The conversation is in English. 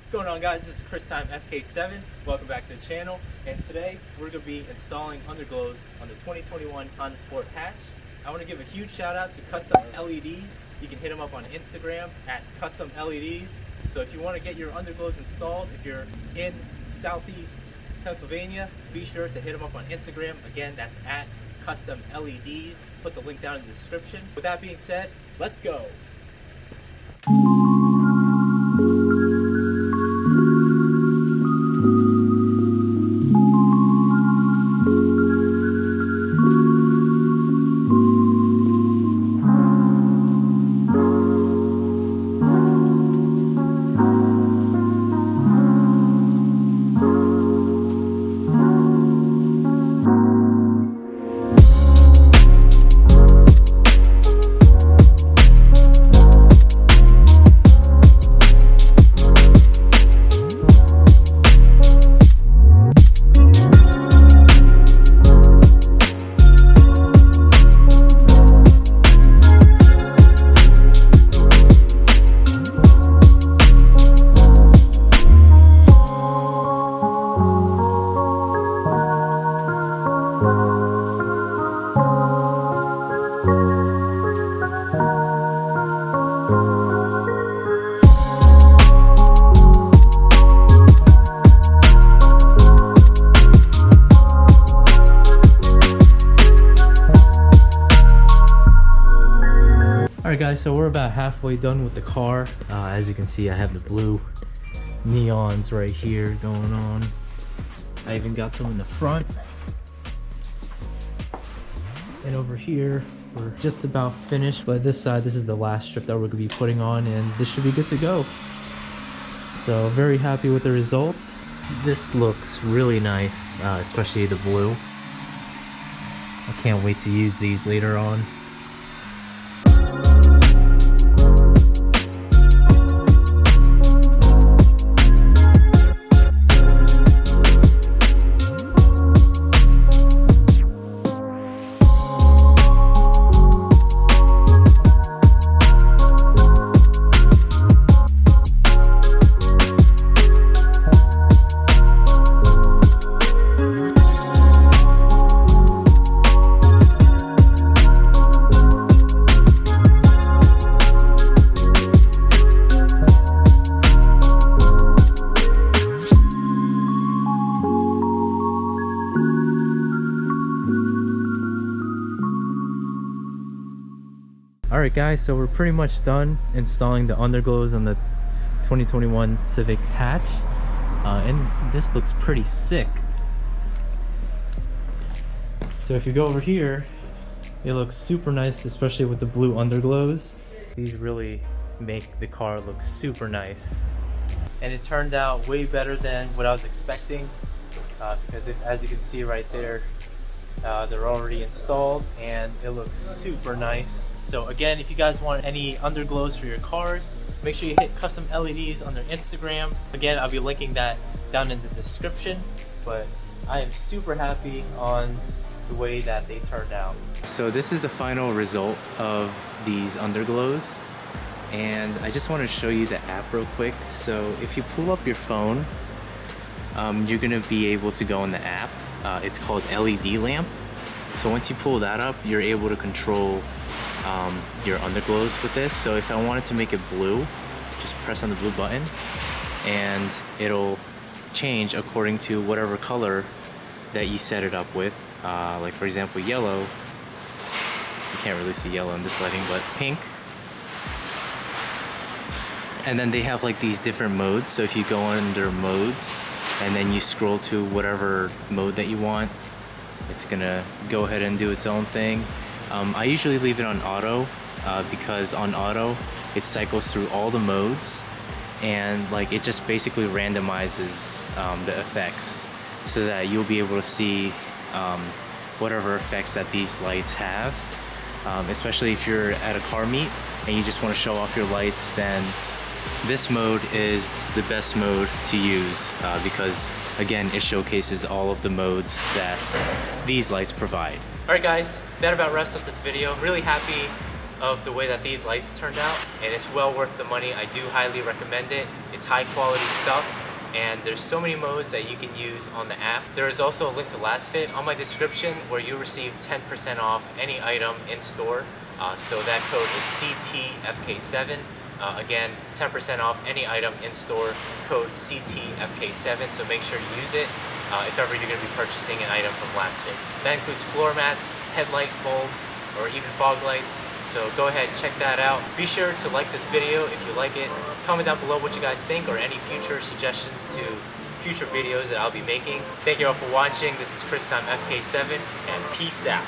What's going on, guys? This is Time FK7. Welcome back to the channel, and today we're going to be installing underglows on the 2021 Honda Sport Hatch. I want to give a huge shout out to Custom LEDs. You can hit them up on Instagram at Custom LEDs. So if you want to get your underglows installed, if you're in Southeast Pennsylvania, be sure to hit them up on Instagram. Again, that's at Custom LEDs. Put the link down in the description. With that being said, let's go. Alright guys, so we're about halfway done with the car. As you can see, I have the blue neons right here going on. I even got some in the front. And over here, we're just about finished. But this side, this is the last strip that we're going to be putting on, and this should be good to go. So very happy with the results. This looks really nice, especially the blue. I can't wait to use these later on. Alright guys, so we're pretty much done installing the underglows on the 2021 Civic Hatch, and this looks pretty sick. So if you go over here, it looks super nice, especially with the blue underglows. These really make the car look super nice, and it turned out way better than what I was expecting, because as you can see right there, they're already installed and it looks super nice. So again, if you guys want any underglows for your cars, make sure you hit Custom LEDs on their Instagram. Again, I'll be linking that down in the description, but I am super happy on the way that they turned out. So this is the final result of these underglows, and I just want to show you the app real quick. So if you pull up your phone, you're gonna be able to go in the app. It's called LED lamp. So once you pull that up, you're able to control your underglows with this. So if I wanted to make it blue, just press on the blue button and it'll change according to whatever color that you set it up with. Like for example, yellow. You can't really see yellow in this lighting, but pink. And then they have like these different modes. So if you go under modes, and then you scroll to whatever mode that you want, it's gonna go ahead and do its own thing. I usually leave it on auto because on auto it cycles through all the modes, and like it just basically randomizes the effects so that you'll be able to see whatever effects that these lights have. Especially if you're at a car meet and you just want to show off your lights, then this mode is the best mode to use because again, it showcases all of the modes that these lights provide. Alright guys, that about wraps up this video. Really happy of the way that these lights turned out, and it's well worth the money. I do highly recommend it. It's high quality stuff, and there's so many modes that you can use on the app. There is also a link to Last Fit on my description where you receive 10% off any item in store. So that code is CTFK7. Again, 10% off any item in store, code CTFK7, so make sure you use it if ever you're going to be purchasing an item from Last Fit. That includes floor mats, headlight bulbs, or even fog lights. So go ahead, check that out. Be sure to like this video if you like it. Comment down below what you guys think or any future suggestions to future videos that I'll be making. Thank you all for watching. This is Time FK7, and peace out.